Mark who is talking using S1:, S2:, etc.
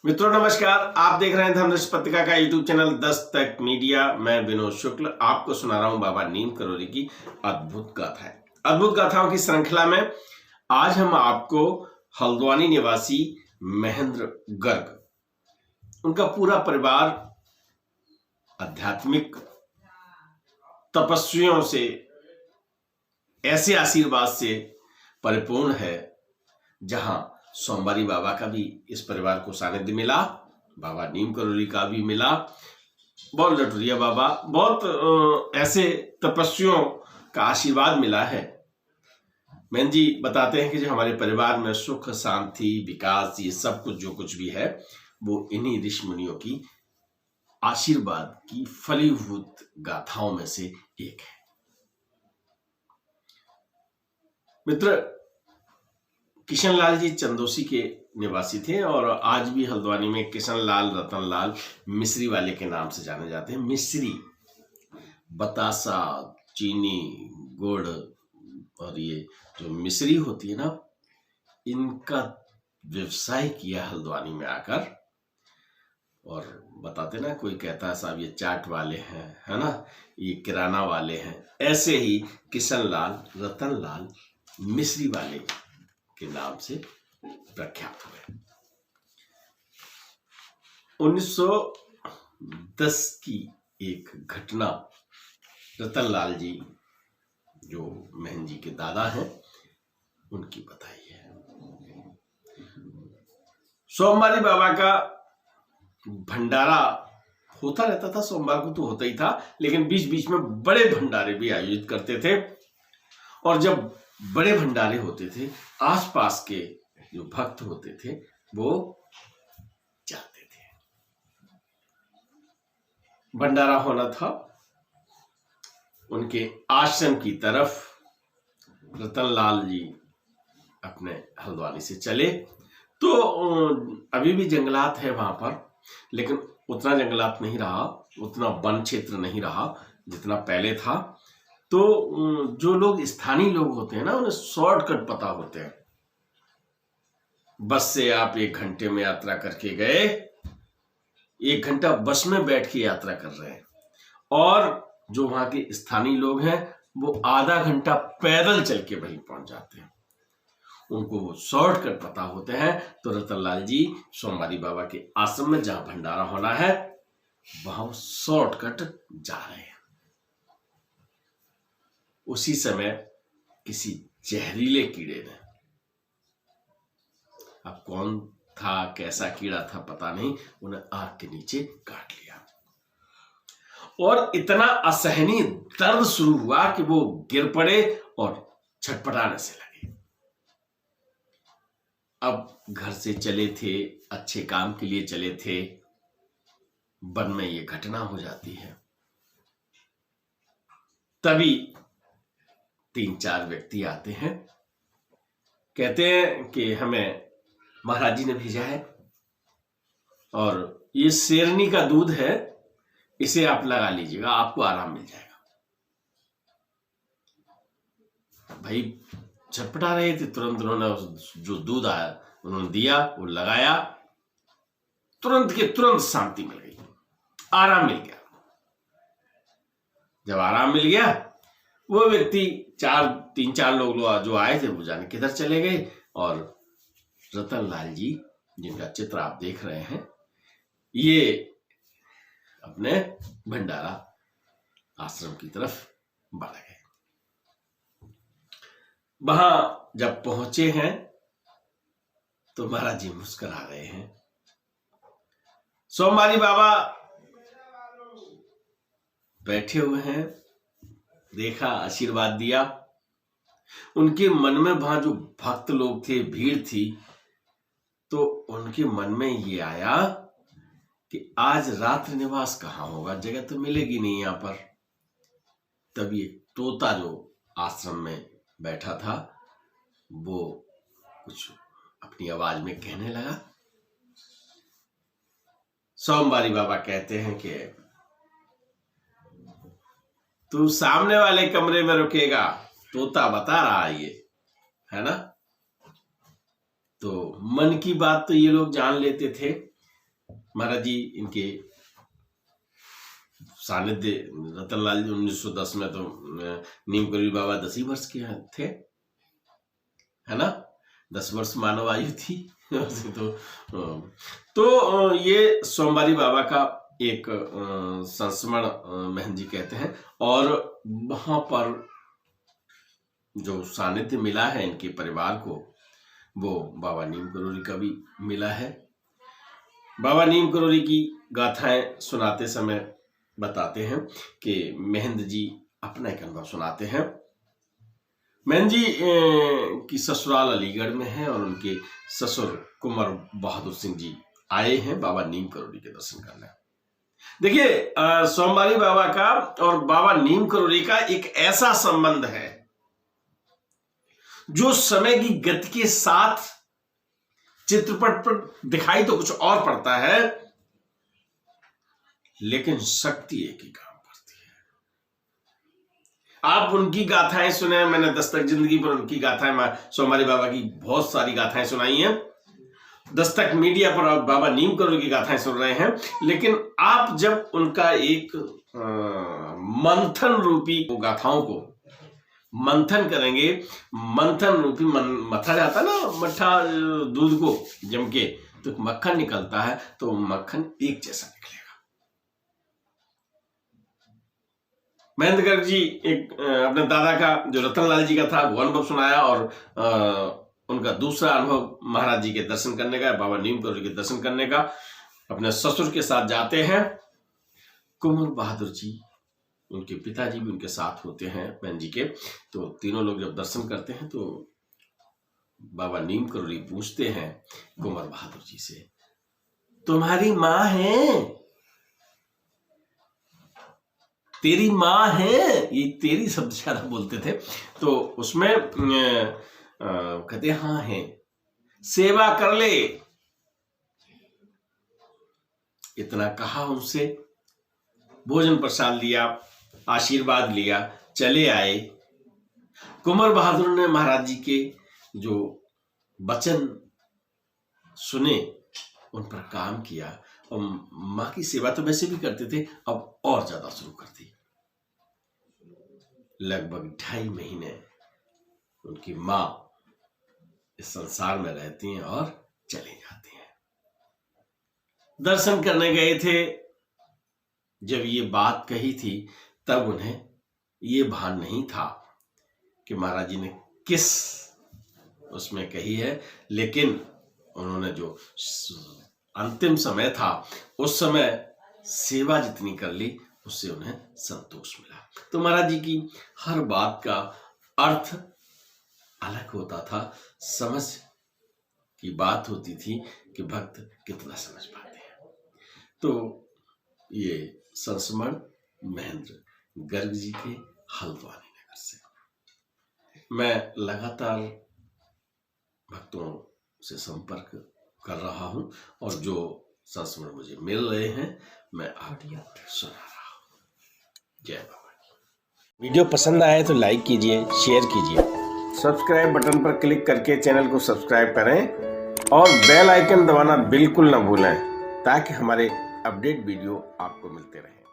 S1: मित्रों नमस्कार। आप देख रहे हैं धर्मदर्शी पत्रिका का यूट्यूब चैनल 10 तक मीडिया। मैं विनोद शुक्ल आपको सुना रहा हूं बाबा नीम करोली की अद्भुत गाथाएं। अद्भुत गाथाओं की श्रृंखला में आज हम आपको हल्द्वानी निवासी महेंद्र गर्ग, उनका पूरा परिवार आध्यात्मिक तपस्वियों से, ऐसे आशीर्वाद से परिपूर्ण है जहां सोमवारी बाबा का भी इस परिवार को सानिध्य मिला, बाबा नीम करोली का भी मिला, बहुत लटुरिया बाबा, बहुत ऐसे तपस्वियों का आशीर्वाद मिला है। मैन जी बताते हैं कि जो हमारे परिवार में सुख, शांति, विकास, ये सब कुछ जो कुछ भी है वो इन्हीं ऋषि मुनियों की आशीर्वाद की फलीभूत गाथाओं में से एक है। मित्र, किशन लाल जी चंदोसी के निवासी थे और आज भी हल्द्वानी में किशन लाल, रतन लाल मिश्री वाले के नाम से जाने जाते हैं। मिश्री बतासा, चीनी, गुड़ और ये जो मिश्री होती है ना, इनका व्यवसाय किया हल्द्वानी में आकर। और बताते ना, कोई कहता है साहब ये चाट वाले हैं, है ना, ये किराना वाले हैं। ऐसे ही किशन लाल, रतन लाल मिश्री वाले के नाम से प्रख्यात हुए। 1910 की एक घटना रतन लाल जी, जो महन जी के दादा हैं, उनकी बताई है। सोमवारी बाबा का भंडारा होता रहता था, सोमवार को तो होता ही था, लेकिन बीच बीच में बड़े भंडारे भी आयोजित करते थे। और जब बड़े भंडारे होते थे, आसपास के जो भक्त होते थे वो जाते थे। भंडारा होना था, उनके आश्रम की तरफ रतन लाल जी अपने हल्द्वानी से चले। तो अभी भी जंगलात है वहां पर, लेकिन उतना जंगलात नहीं रहा, उतना वन क्षेत्र नहीं रहा जितना पहले था। तो जो लोग स्थानीय लोग होते हैं ना, उन्हें शॉर्टकट पता होते हैं। बस से आप 1 घंटे में यात्रा करके गए, 1 घंटा बस में बैठ के यात्रा कर रहे हैं, और जो वहां के स्थानीय लोग हैं वो आधा घंटा पैदल चल के वहीं पहुंच जाते हैं। उनको वो शॉर्टकट पता होते हैं। तो रतन लाल जी सोमवारी बाबा के आश्रम में जहां भंडारा होना है वहां शॉर्टकट जा रहे हैं। उसी समय किसी जहरीले कीड़े ने, अब कौन था, कैसा कीड़ा था पता नहीं, उन्हें आंख के नीचे काट लिया और इतना असहनीय दर्द शुरू हुआ कि वो गिर पड़े और छटपटाने से लगे। अब घर से चले थे, अच्छे काम के लिए चले थे, वन में ये घटना हो जाती है। तभी 3-4 व्यक्ति आते हैं, कहते हैं कि हमें महाराज जी ने भेजा है और ये शेरनी का दूध है, इसे आप लगा लीजिएगा, आपको आराम मिल जाएगा। भाई छटपटा रहे थे, तुरंत उन्होंने जो दूध आया उन्होंने दिया, वो लगाया, तुरंत के तुरंत शांति मिल गई, आराम मिल गया। जब आराम मिल गया, वो व्यक्ति 3-4 लोग जो आए थे वो जाने किधर चले गए। और रतन लाल जी, जिनका चित्र आप देख रहे हैं, ये अपने भंडारा आश्रम की तरफ बढ़ गए। वहां जब पहुंचे हैं तो महाराज जी मुस्कुरा रहे हैं। सोमवारी बाबा बैठे हुए हैं, देखा, आशीर्वाद दिया। उनके मन में वहां जो भक्त लोग थे, भीड़ थी, तो उनके मन में ये आया कि आज रात्रि निवास कहाँ होगा, जगह तो मिलेगी नहीं यहां पर। तब ये तोता जो आश्रम में बैठा था वो कुछ अपनी आवाज में कहने लगा। सोमवारी बाबा कहते हैं कि तू सामने वाले कमरे में रुकेगा, तोता बता रहा है ये, है ना। तो मन की बात तो ये लोग जान लेते थे महाराज जी इनके सानिध्य रतनलाल जी 1910 में तो नीम करोली बाबा 10 ही वर्ष के थे, है ना, 10 वर्ष मानव आयु थी। तो ये सोमवारी बाबा का एक संस्मरण महंत जी कहते हैं, और वहां पर जो सानिध्य मिला है इनके परिवार को वो बाबा नीम करोली का भी मिला है। बाबा नीम करोली की गाथाएं सुनाते समय बताते हैं कि महंत जी अपना एक अनुभव सुनाते हैं। महंत जी की ससुराल अलीगढ़ में है और उनके ससुर कुंवर बहादुर सिंह जी आए हैं बाबा नीम करोली के दर्शन करने। देखिए सोमवारी बाबा का और बाबा नीम करोली का एक ऐसा संबंध है जो समय की गति के साथ चित्रपट पर दिखाई तो कुछ और पड़ता है, लेकिन शक्ति एक ही काम करती है। आप उनकी गाथाएं सुने, मैंने दस्तक जिंदगी पर उनकी गाथाएं, सोमवारी बाबा की बहुत सारी गाथाएं सुनाई हैं, दस्तक मीडिया पर आप बाबा नीम करोली की गाथाएं सुन रहे हैं, लेकिन आप जब उनका एक मंथन रूपी गाथाओं को मंथन करेंगे, मंथन रूपी मथा जाता है ना, मट्ठा दूध को जम के तो मक्खन निकलता है, तो मक्खन एक जैसा निकलेगा। महंत गर्ग जी एक अपने दादा का जो रतनलाल जी का था वो अनुभव सुनाया, और उनका दूसरा अनुभव महाराज जी के दर्शन करने का, बाबा नीम करोली के दर्शन करने का। अपने ससुर के साथ जाते हैं, कुंवर बहादुर जी उनके पिताजी भी उनके साथ होते हैं महंत जी के। तो तीनों लोग जब दर्शन करते हैं तो बाबा नीम करोली पूछते हैं कुंवर बहादुर जी से, तुम्हारी माँ है, तेरी माँ है, ये तेरी शब्द ज्यादा बोलते थे, तो उसमें कहते हाँ है, सेवा कर ले। इतना कहा उनसे, भोजन प्रसाद लिया, आशीर्वाद लिया, चले आए। कुंवर बहादुर ने महाराज जी के जो वचन सुने उन पर काम किया, और माँ की सेवा तो वैसे भी करते थे, अब और ज्यादा शुरू कर दी। लगभग 2.5 महीने उनकी माँ इस संसार में रहती हैं और चली जाती हैं। दर्शन करने गए थे, जब ये बात कही थी तब उन्हें ये भान नहीं था कि महाराज जी ने किस उसमें कही है, लेकिन उन्होंने जो अंतिम समय था उस समय सेवा जितनी कर ली उससे उन्हें संतोष मिला। तो महाराज जी की हर बात का अर्थ अलग होता था, समझ की बात होती थी कि भक्त कितना समझ पाते हैं। तो ये संस्मरण महेंद्र गर्ग जी के हल्द्वानी नगर से मैं लगातार भक्तों से संपर्क कर रहा हूं, और जो संस्मरण मुझे मिल रहे हैं मैं आपको सुना रहा हूं। जय बाबा की। वीडियो पसंद आए तो लाइक कीजिए, शेयर कीजिए, सब्सक्राइब बटन पर क्लिक करके चैनल को सब्सक्राइब करें और बेल आइकन दबाना बिल्कुल ना भूलें, ताकि हमारे अपडेट वीडियो आपको मिलते रहें।